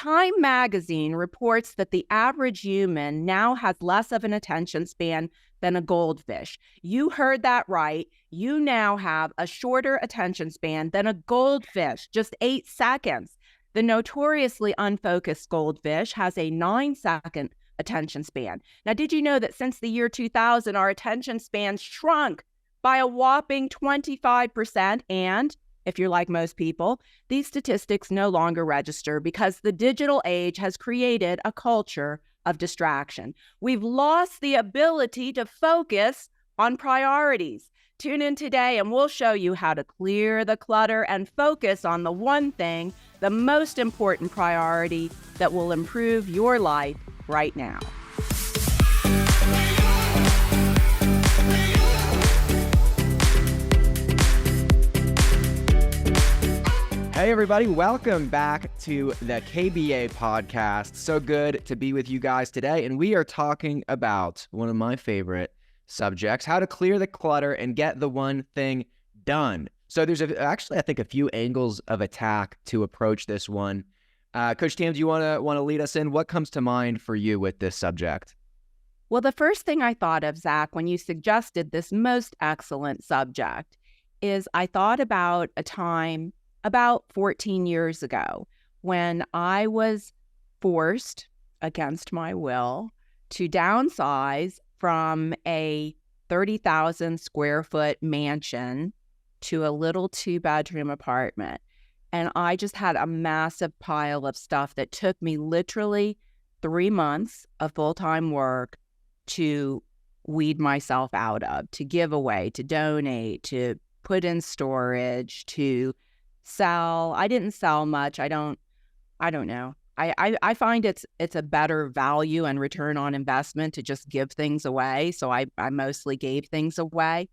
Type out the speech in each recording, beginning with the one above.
Time magazine reports that the average human now has less of an attention span than a goldfish. You heard that right. You now have a shorter attention span than a goldfish, just 8 seconds. The notoriously unfocused goldfish has a 9-second attention span. Now, did you know that since the year 2000, our attention span shrunk by a whopping 25%? And if you're like most people, these statistics no longer register because the digital age has created a culture of distraction. We've lost the ability to focus on priorities. Tune in today and we'll show you how to clear the clutter and focus on the one thing, the most important priority that will improve your life right now. Hey everybody, welcome back to the KBA podcast. So good to be with you guys today. And we are talking about one of my favorite subjects, how to clear the clutter and get the one thing done. So there's actually, I think, a few angles of attack to approach this one. Coach Tam, do you want to lead us in? What comes to mind for you with this subject? Well, the first thing I thought of, Zach, when you suggested this most excellent subject is I thought about a time about 14 years ago when I was forced against my will to downsize from a 30,000 square foot mansion to a little 2-bedroom apartment. And I just had a massive pile of stuff that took me literally 3 months of full-time work to weed myself out of, to give away, to donate, to put in storage, to sell. I didn't sell much. I don't know. I find it's a better value and return on investment to just give things away. So I mostly gave things away.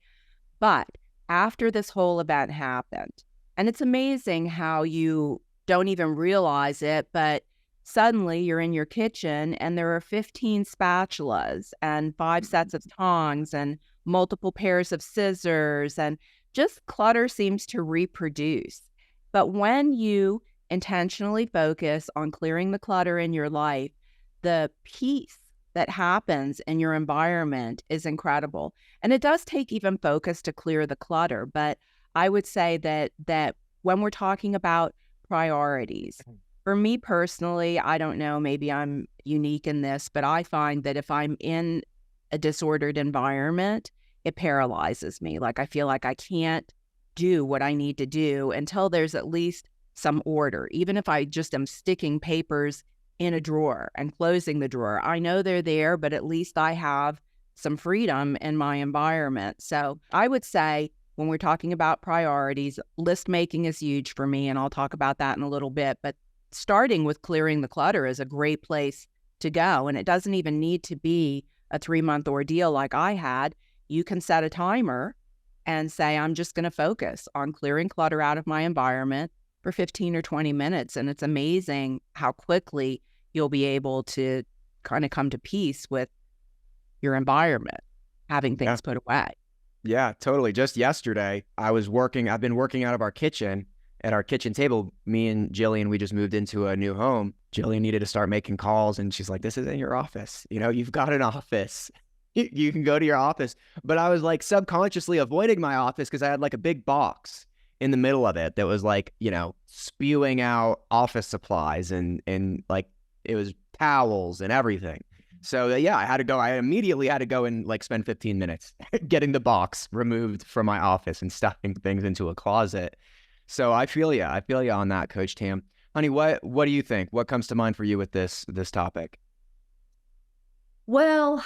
But after this whole event happened, and it's amazing how you don't even realize it, but suddenly you're in your kitchen and there are 15 spatulas and 5 sets of tongs and multiple pairs of scissors, and just clutter seems to reproduce. But when you intentionally focus on clearing the clutter in your life, the peace that happens in your environment is incredible. And it does take even focus to clear the clutter. But I would say that when we're talking about priorities, for me personally, I don't know, maybe I'm unique in this, but I find that if I'm in a disordered environment, it paralyzes me. Like I feel like I can't do what I need to do until there's at least some order. Even if I just am sticking papers in a drawer and closing the drawer, I know they're there, but at least I have some freedom in my environment. So I would say when we're talking about priorities, list making is huge for me, and I'll talk about that in a little bit. But starting with clearing the clutter is a great place to go. And it doesn't even need to be a 3-month ordeal like I had. You can set a timer and say, I'm just going to focus on clearing clutter out of my environment for 15 or 20 minutes. And it's amazing how quickly you'll be able to kind of come to peace with your environment, having things put away. Yeah, totally. Just yesterday, I've been working out of our kitchen. At our kitchen table, me and Jillian, we just moved into a new home. Jillian needed to start making calls, and she's like, this isn't your office. You've got an office. You can go to your office. But I was like subconsciously avoiding my office because I had like a big box in the middle of it that was like, spewing out office supplies and like it was towels and everything. So yeah, I immediately had to go and like spend 15 minutes getting the box removed from my office and stuffing things into a closet. So I feel you on that, Coach Tam. Honey, what do you think? What comes to mind for you with this topic? Well,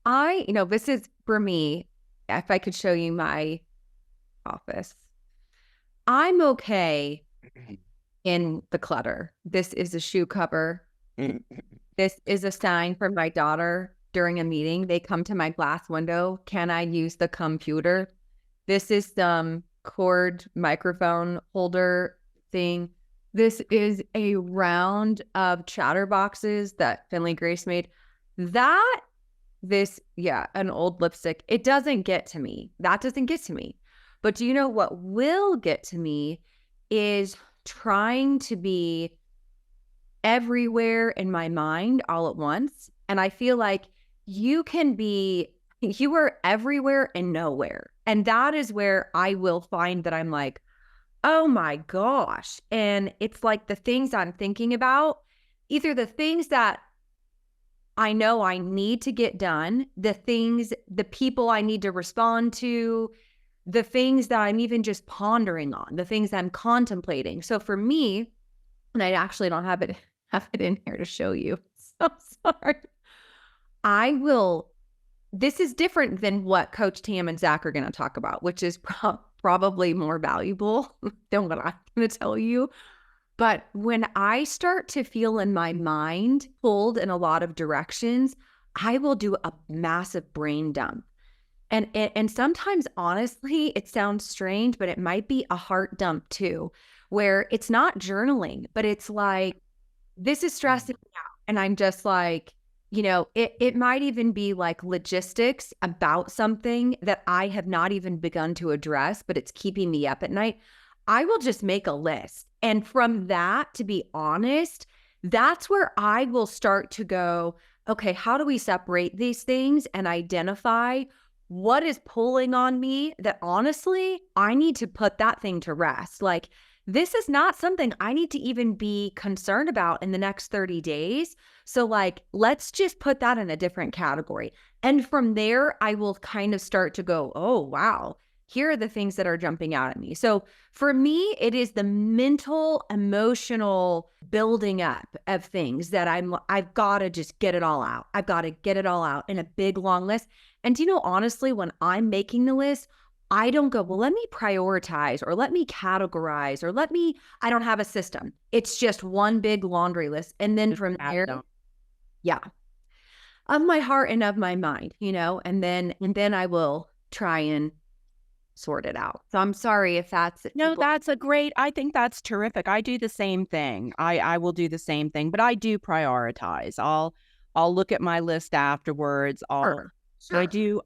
this is for me. If I could show you my office, I'm okay in the clutter. This is a shoe cover. This is a sign from my daughter during a meeting. They come to my glass window. Can I use the computer? This is some cord microphone holder thing. This is a round of chatterboxes that Finley Grace made. An old lipstick. It doesn't get to me. That doesn't get to me. But do you know what will get to me is trying to be everywhere in my mind all at once. And I feel like you are everywhere and nowhere. And that is where I will find that I'm like, oh my gosh. And it's like the things I'm thinking about, either the things that I know I need to get done, the people I need to respond to, the things that I'm even just pondering on, the things I'm contemplating. So for me, and I actually don't have it in here to show you. So sorry. This is different than what Coach Tam and Zack are going to talk about, which is probably more valuable than what I'm going to tell you. But when I start to feel in my mind pulled in a lot of directions, I will do a massive brain dump. And sometimes, honestly, it sounds strange, but it might be a heart dump too, where it's not journaling, but it's like, this is stressing me out. And I'm just like, it might even be like logistics about something that I have not even begun to address, but it's keeping me up at night. I will just make a list. And from that, to be honest, that's where I will start to go, okay, how do we separate these things and identify what is pulling on me that honestly, I need to put that thing to rest. Like, this is not something I need to even be concerned about in the next 30 days. So like, let's just put that in a different category. And from there, I will kind of start to go, oh, wow, here are the things that are jumping out at me. So for me, it is the mental, emotional building up of things that I've got to just get it all out. I've got to get it all out in a big, long list. And honestly, when I'm making the list, I don't go, well, let me prioritize or let me categorize or I don't have a system. It's just one big laundry list. And then from there, yeah, of my heart and of my mind, and then I will try and sort it out. So I'm sorry if that's No, I think that's terrific. I do the same thing. I will do the same thing, but I do prioritize. I'll look at my list afterwards. Sure. So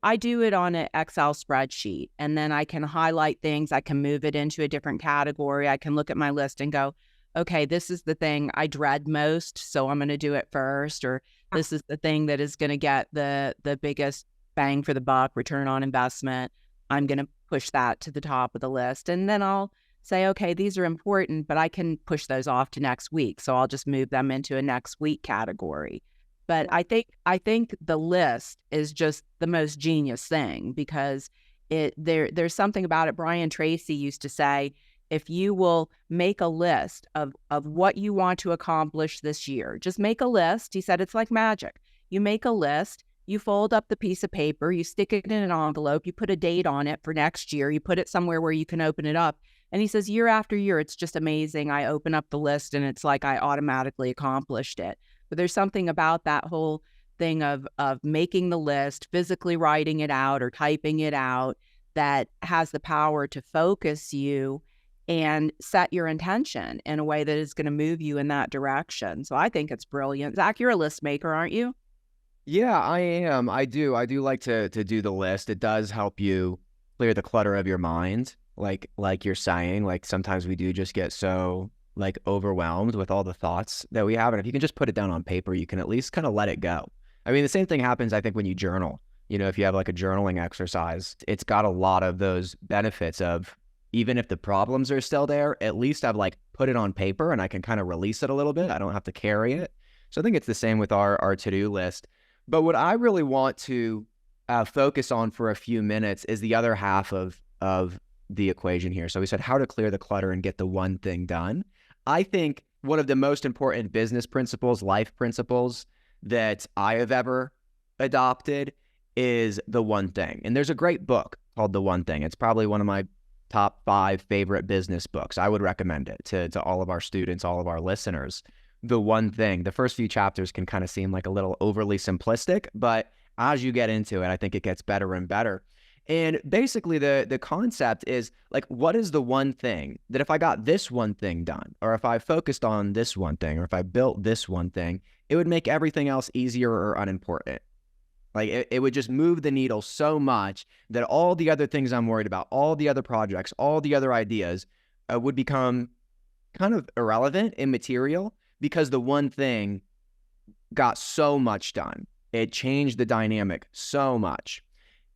I do it on an Excel spreadsheet, and then I can highlight things. I can move it into a different category. I can look at my list and go, okay, this is the thing I dread most, so I'm going to do it first, or this is the thing that is going to get the biggest bang for the buck, return on investment. I'm going to push that to the top of the list, and then I'll say, okay, these are important, but I can push those off to next week, so I'll just move them into a next week category. But I think the list is just the most genius thing, because there's something about it. Brian Tracy used to say, if you will make a list of what you want to accomplish this year, just make a list. He said it's like magic. You make a list, you fold up the piece of paper, you stick it in an envelope, you put a date on it for next year, you put it somewhere where you can open it up. And he says, year after year, it's just amazing. I open up the list and it's like I automatically accomplished it. But there's something about that whole thing of making the list, physically writing it out or typing it out, that has the power to focus you and set your intention in a way that is going to move you in that direction. So I think it's brilliant. Zack, you're a list maker, aren't you? Yeah, I am. I do like to do the list. It does help you clear the clutter of your mind. Like you're saying, like sometimes we do just get so like overwhelmed with all the thoughts that we have. And if you can just put it down on paper, you can at least kind of let it go. I mean, the same thing happens, I think, when you journal. If you have like a journaling exercise, it's got a lot of those benefits of, even if the problems are still there, at least I've like put it on paper and I can kind of release it a little bit. I don't have to carry it. So I think it's the same with our to-do list. But what I really want to focus on for a few minutes is the other half of the equation here. So we said how to clear the clutter and get the one thing done. I think one of the most important business principles, life principles that I have ever adopted is the one thing. And there's a great book called The One Thing. It's probably one of my top 5 favorite business books. I would recommend it to all of our students, all of our listeners. The One Thing. The first few chapters can kind of seem like a little overly simplistic, but as you get into it, I think it gets better and better. And basically the concept is like, what is the one thing that if I got this one thing done, or if I focused on this one thing, or if I built this one thing, it would make everything else easier or unimportant. Like it would just move the needle so much that all the other things I'm worried about, all the other projects, all the other ideas would become kind of irrelevant, immaterial, because the one thing got so much done. It changed the dynamic so much.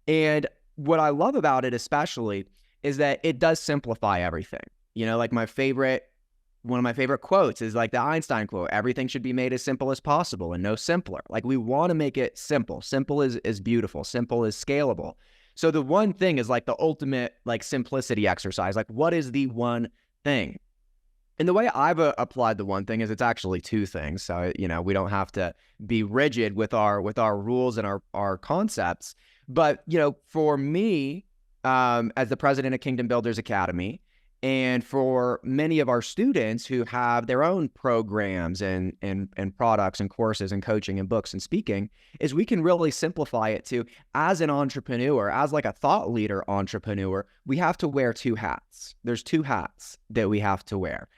And what I love about it especially is that it does simplify everything. You know, like one of my favorite quotes is like the Einstein quote, everything should be made as simple as possible and no simpler. Like we want to make it simple. Simple is beautiful. Simple is scalable. So the one thing is like the ultimate like simplicity exercise. Like what is the one thing? And the way I've applied the one thing is it's actually two things. So, you know, we don't have to be rigid with our rules and our concepts. But, you know, for me, as the president of Kingdom Builders Academy, and for many of our students who have their own programs and products and courses and coaching and books and speaking, is we can really simplify it to, as an entrepreneur, as like a thought leader entrepreneur, we have to wear two hats. There's two hats that we have to wear.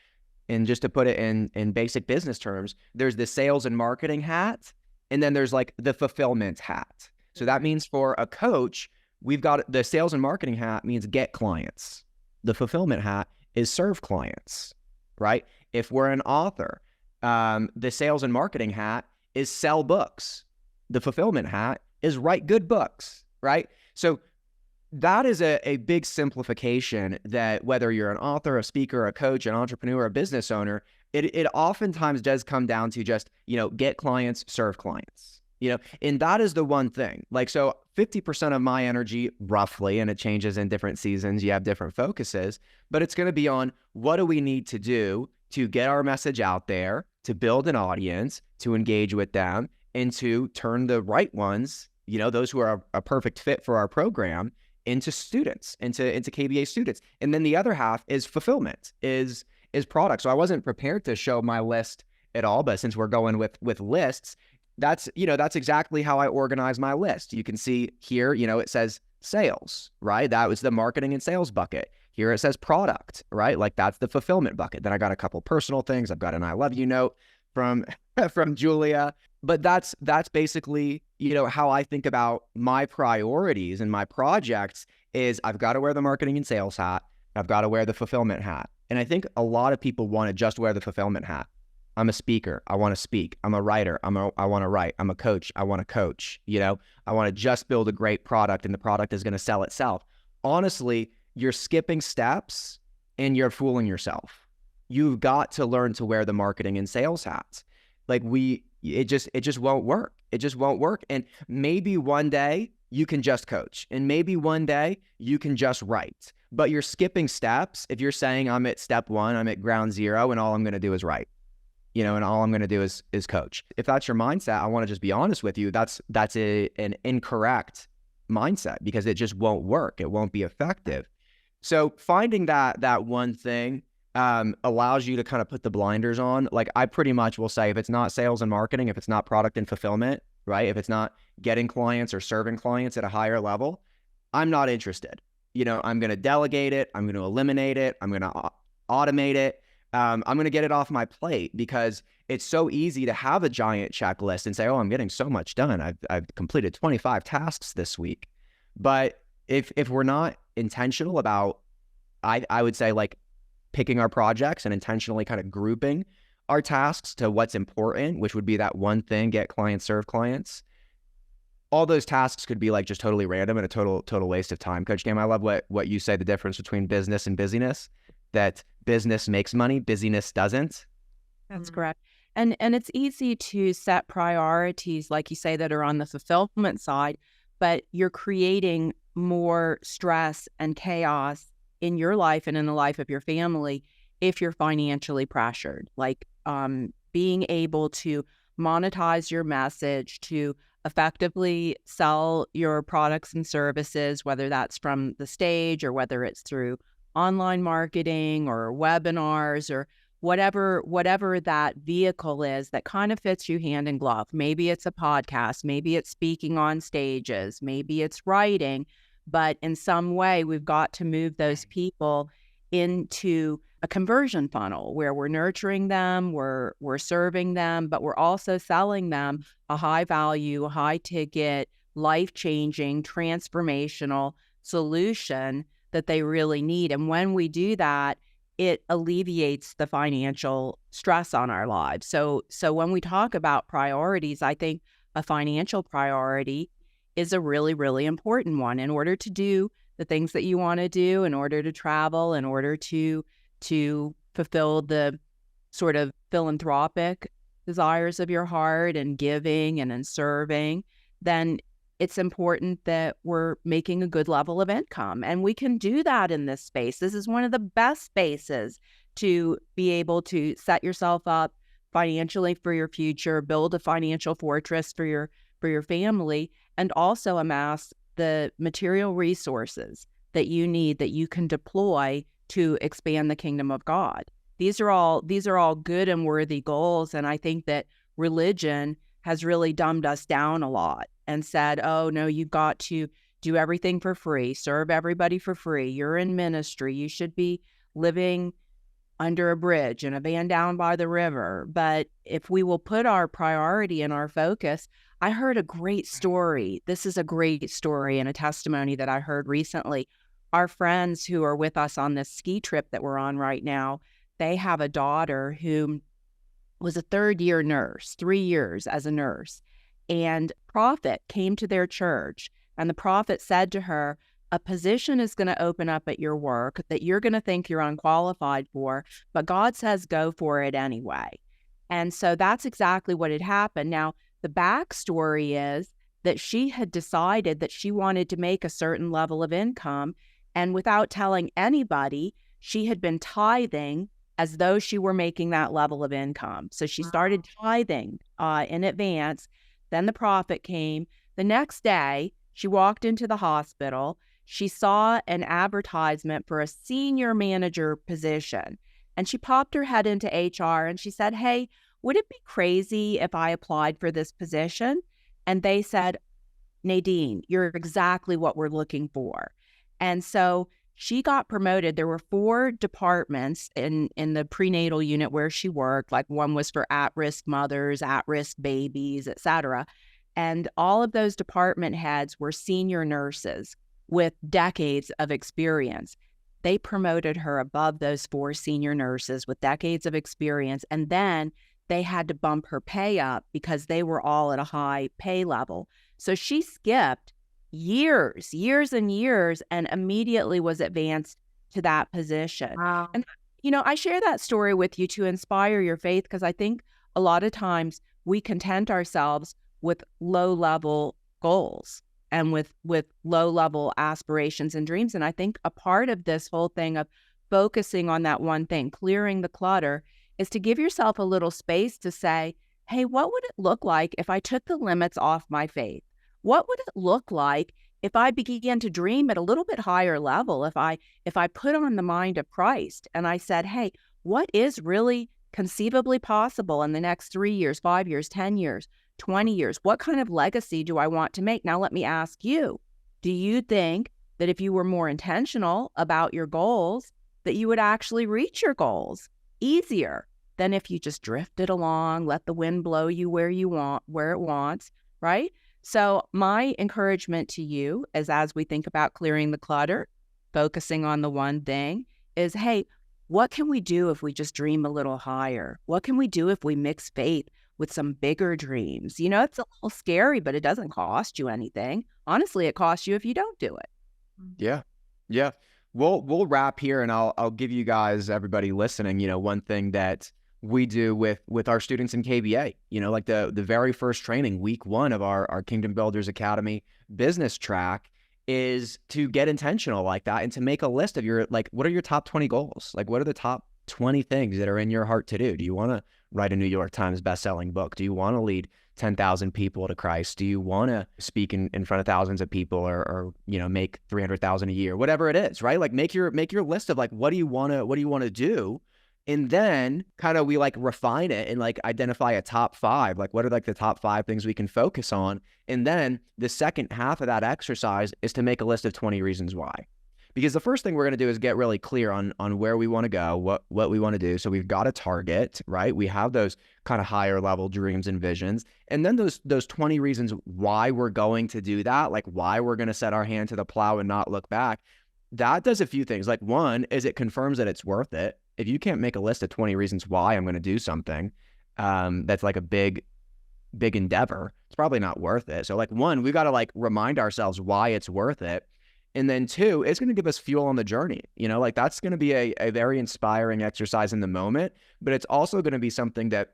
And just to put it in basic business terms, there's the sales and marketing hat, and then there's like the fulfillment hat. So that means for a coach, we've got the sales and marketing hat means get clients. The fulfillment hat is serve clients, right? If we're an author, the sales and marketing hat is sell books. The fulfillment hat is write good books, right? So that is a big simplification that whether you're an author, a speaker, a coach, an entrepreneur, a business owner, it oftentimes does come down to just, you know, get clients, serve clients, you know, and that is the one thing. Like, so 50% of my energy roughly, and it changes in different seasons, you have different focuses, but it's going to be on what do we need to do to get our message out there, to build an audience, to engage with them, and to turn the right ones, you know, those who are a perfect fit for our program, into students, into KBA students. And then the other half is fulfillment, is product. So I wasn't prepared to show my list at all, but since we're going with lists, that's exactly how I organize my list. You can see here, you know, it says sales, right? That was the marketing and sales bucket. Here it says product, right? Like that's the fulfillment bucket. Then I got a couple personal things. I've got an I love you note from Julia. But that's basically, you know, how I think about my priorities and my projects is I've got to wear the marketing and sales hat. I've got to wear the fulfillment hat. And I think a lot of people want to just wear the fulfillment hat. I'm a speaker. I want to speak. I'm a writer. I want to write. I'm a coach. I want to coach. You know, I want to just build a great product and the product is going to sell itself. Honestly, you're skipping steps and you're fooling yourself. You've got to learn to wear the marketing and sales hats. Like it just won't work. It just won't work. And maybe one day you can just coach, and maybe one day you can just write, but you're skipping steps. If you're saying I'm at step one, I'm at ground zero, and all I'm going to do is write, you know, and all I'm going to do is coach. If that's your mindset, I want to just be honest with you. That's an incorrect mindset because it just won't work. It won't be effective. So finding that one thing allows you to kind of put the blinders on. Like I pretty much will say, if it's not sales and marketing, if it's not product and fulfillment, right? If it's not getting clients or serving clients at a higher level, I'm not interested. You know, I'm going to delegate it. I'm going to eliminate it. I'm going to automate it. I'm going to get it off my plate because it's so easy to have a giant checklist and say, oh, I'm getting so much done. I've completed 25 tasks this week. But if we're not intentional about, I would say like picking our projects and intentionally kind of grouping our tasks to what's important, which would be that one thing, get clients, serve clients. All those tasks could be like just totally random and a total waste of time. Coach Cam, I love what you say, the difference between business and busyness, that business makes money, busyness doesn't. That's correct. And it's easy to set priorities, like you say, that are on the fulfillment side, but you're creating more stress and chaos in your life and in the life of your family if you're financially pressured. Like being able to monetize your message, to effectively sell your products and services, whether that's from the stage or whether it's through online marketing or webinars or whatever that vehicle is that kind of fits you hand in glove. Maybe it's a podcast, maybe it's speaking on stages, maybe it's writing, but in some way we've got to move those people into a conversion funnel where we're nurturing them, we're serving them, but we're also selling them a high value, high ticket, life-changing, transformational solution that they really need. And when we do that, it alleviates the financial stress on our lives. So when we talk about priorities, I think a financial priority is a really, really important one in order to do the things that you want to do, in order to travel, in order to fulfill the sort of philanthropic desires of your heart and giving and in serving. Then it's important that we're making a good level of income. And we can do that in this space. This is one of the best spaces to be able to set yourself up financially for your future, build a financial fortress for your family, and also amass the material resources that you need that you can deploy to expand the kingdom of God. These are all good and worthy goals. And I think that religion has really dumbed us down a lot and said, oh, no, you've got to do everything for free, serve everybody for free. You're in ministry. You should be living under a bridge in a van down by the river. But if we will put our priority and our focus, I heard a great story. This is a great story and a testimony that I heard recently. Our friends who are with us on this ski trip that we're on right now, they have a daughter who was a third-year nurse, 3 years as a nurse. And prophet came to their church, and the prophet said to her, a position is going to open up at your work that you're going to think you're unqualified for, but God says go for it anyway. And so that's exactly what had happened. Now, the backstory is that she had decided that she wanted to make a certain level of income, and without telling anybody, she had been tithing as though she were making that level of income. So she started tithing in advance. Then the prophet came. The next day, she walked into the hospital. She saw an advertisement for a senior manager position, and she popped her head into HR and she said, hey, would it be crazy if I applied for this position? And they said, Nadine, you're exactly what we're looking for. And so she got promoted. There were 4 departments in the prenatal unit where she worked. Like one was for at-risk mothers, at-risk babies, et cetera. And all of those department heads were senior nurses with decades of experience. They promoted her above those 4 senior nurses with decades of experience. And then they had to bump her pay up because they were all at a high pay level. So she skipped years and years and immediately was advanced to that position. Wow. And, I share that story with you to inspire your faith, because I think a lot of times we content ourselves with low-level goals and with low-level aspirations and dreams. And I think a part of this whole thing of focusing on that one thing, clearing the clutter, is to give yourself a little space to say, hey, what would it look like if I took the limits off my faith? What would it look like if I began to dream at a little bit higher level? If I put on the mind of Christ and I said, hey, what is really conceivably possible in the next 3 years, 5 years, 10 years, 20 years? What kind of legacy do I want to make? Now, let me ask you, do you think that if you were more intentional about your goals, that you would actually reach your goals easier than if you just drifted along, let the wind blow you where it wants, right? So my encouragement to you is, as we think about clearing the clutter, focusing on the one thing, is, hey, what can we do if we just dream a little higher? What can we do if we mix faith with some bigger dreams? It's a little scary, but it doesn't cost you anything. Honestly, it costs you if you don't do it. Yeah. Yeah. We'll wrap here, and I'll give you guys, everybody listening, one thing that we do with our students in KBA, like the very first training, week 1 of our Kingdom Builders Academy business track, is to get intentional like that and to make a list of your, like, what are your top 20 goals? Like, what are the top 20 things that are in your heart to do? Do you want to write a New York Times best-selling book? Do you want to lead 10,000 people to Christ? Do you want to speak in front of thousands of people or make 300,000 a year, whatever it is, right? Like, make your list of, like, what do you want to do? And then kind of we refine it and identify a top 5, what are the top 5 things we can focus on. And then the second half of that exercise is to make a list of 20 reasons why. Because the first thing we're going to do is get really clear on where we want to go, what we want to do. So we've got a target, right? We have those kind of higher level dreams and visions. And then those 20 reasons why we're going to do that, why we're going to set our hand to the plow and not look back. That does a few things. One is it confirms that it's worth it. if you can't make a list of 20 reasons why I'm going to do something, that's like a big endeavor, it's probably not worth it. So like, one, we got to like remind ourselves why it's worth it. And then two, it's going to give us fuel on the journey. You know, like that's going to be a very inspiring exercise in the moment, but it's also going to be something that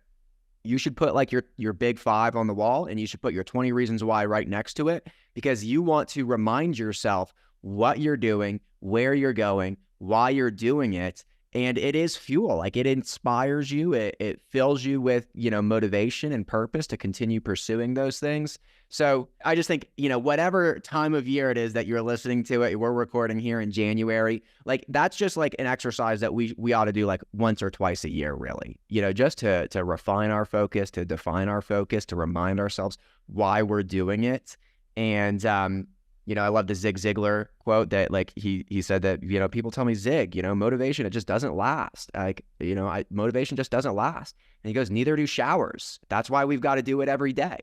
you should put like your big 5 on the wall, and you should put your 20 reasons why right next to it, because you want to remind yourself what you're doing, where you're going, why you're doing it. And it is fuel. Like it inspires you. It fills you with, you know, motivation and purpose to continue pursuing those things. So I just think, you know, whatever time of year it is that you're listening to it, we're recording here in January, like that's just like an exercise that we ought to do like once or twice a year, really, you know, just to refine our focus, to define our focus, to remind ourselves why we're doing it. And, you know, I love the Zig Ziglar quote that like he said that, you know, people tell me, Zig, you know, motivation, it just doesn't last. Like, you know, motivation just doesn't last. And he goes, neither do showers. That's why we've got to do it every day.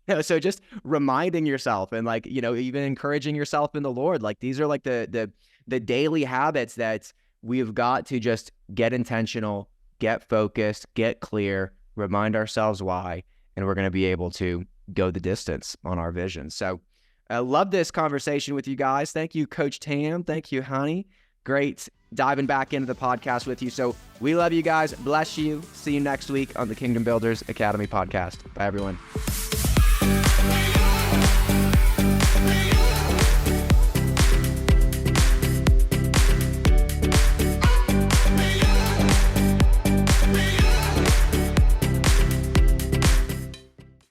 You know, so just reminding yourself and like, you know, even encouraging yourself in the Lord, like these are like the daily habits that we've got to just get intentional, get focused, get clear, remind ourselves why, and we're going to be able to go the distance on our vision. So I love this conversation with you guys. Thank you, Coach Tam. Thank you, honey. Great diving back into the podcast with you. So we love you guys. Bless you. See you next week on the Kingdom Builders Academy podcast. Bye, everyone.